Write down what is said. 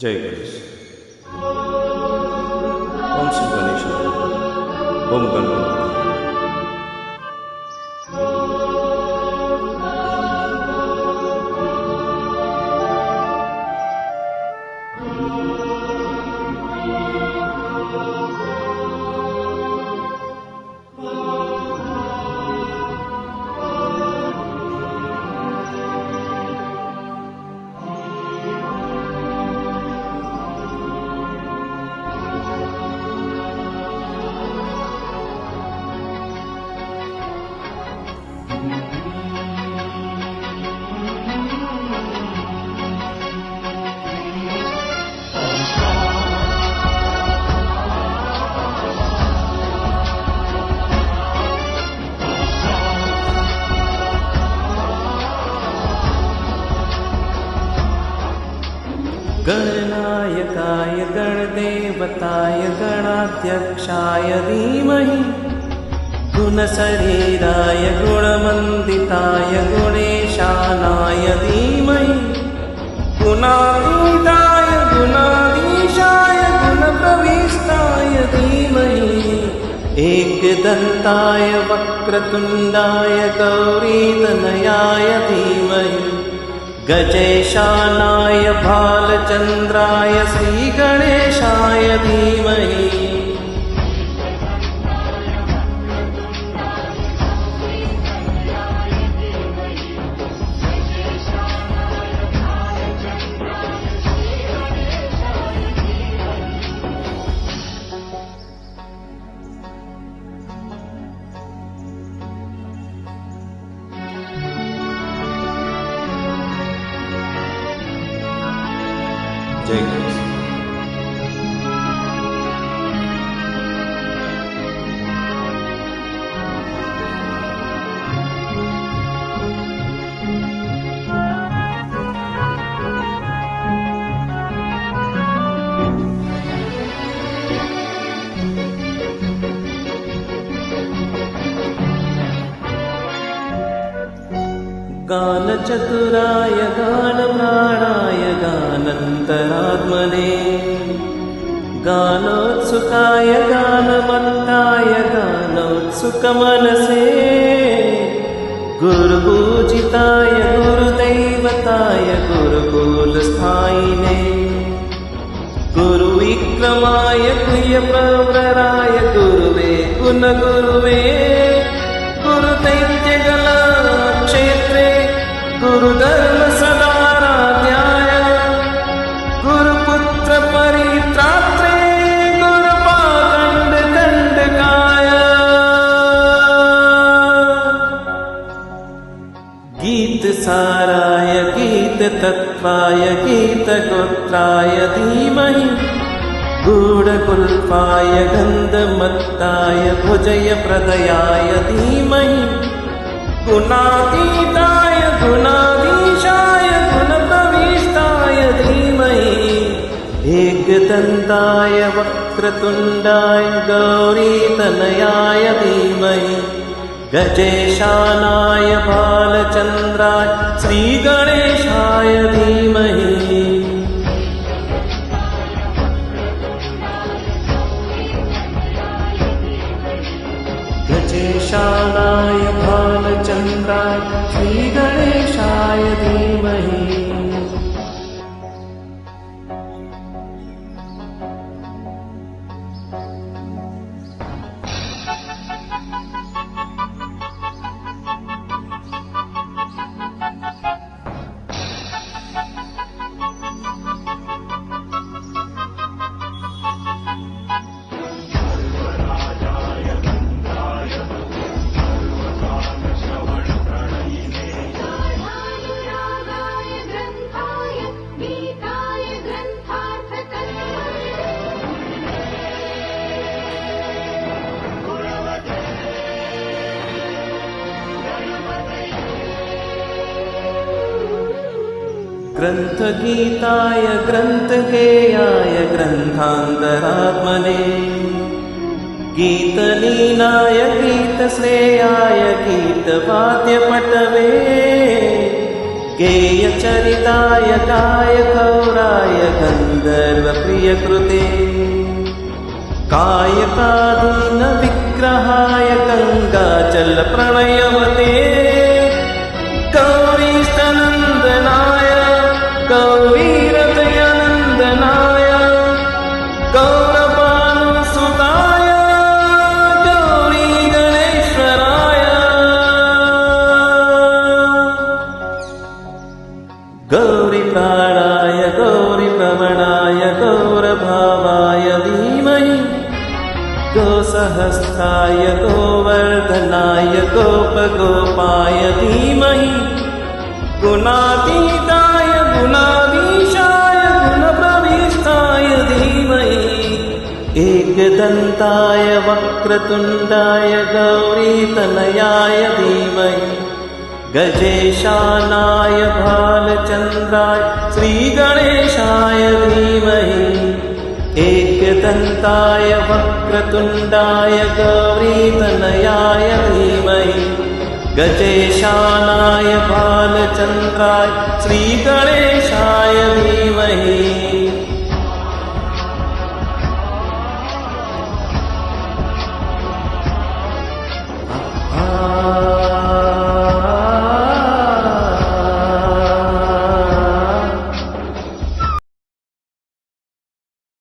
जय गणेश। ओम श्री गणेशाय। ओम गणपति। गणनायकाय गणदेवताय गणाध्यक्षाय धीमहि गुणशरीराय गुणमण्डिताय गुणेशानाय धीमहि गुणातीताय गुणाधीशाय गुणप्रविष्टाय धीमहि एकदन्ताय वक्रतुण्डाय गौरीतनयाय धीमहि गजेशानाय भालचन्द्राय श्रीगणेशाय धीमहि जय गणेश। गानचतुराय गानप्राणाय गानन्तरात्मने गानोत्सुकाय गानमत्ताय गानोत्सुकमनसे गुरुपूजिताय गुरुदैवताय गुरुकुलस्थायिने गुरुविक्रमाय गुह्यप्रवराय गुरुवे गुणगुरुवे गुरुदैत्यगलाक्षेत्रे गुरुधर्मसदाराध्याय गुरुपुत्रपरित्रात्रे गुरुपाखण्डदण्डकाय गीतसाराय गीततत्त्वाय गीतगोत्राय धीमहि गूढकुल्पाय गन्धमत्ताय भुजयप्रदयाय धीमहि गुणातीताय गुणाधीशाय गुणप्रविष्टाय धीमहि एकदन्ताय वक्रतुण्डाय गौरीतनयाय धीमहि गजेशानाय भालचन्द्राय श्रीगणेशाय धीमहि गजेशानाय भालचन्द्राय श्रीगणेशाय धीमहि ग्रन्थगीताय ग्रन्थगेयाय ग्रन्थान्तरात्मने गीतलीनाय गीतश्रेयाय गीतवाद्यपटवे गेयचरिताय गायकौराय गन्धर्वप्रियकृते कायकादीन विग्रहाय गङ्गाचलप्रणयवते गौरीस्तनन्दनाय गौरीरतयनन्दनाय गौरपानुसुताय गौरीगणेश्वराय गौरीप्राणाय गौरीप्रवणाय गौरभावाय धीमहि गोसहस्राय गोवर्धनाय गोपगोपाय धीमहि गुणातीताय गुणाधीशाय गुणप्रविष्टाय धीमहि एकदन्ताय वक्रतुण्डाय गौरीतनयाय धीमहि गजेशानाय भालचन्द्राय श्रीगणेशाय धीमहि एकदन्ताय वक्रतुण्डाय गौरीतनयाय धीमहि गजेशानाय भालचन्द्राय श्रीगणेशाय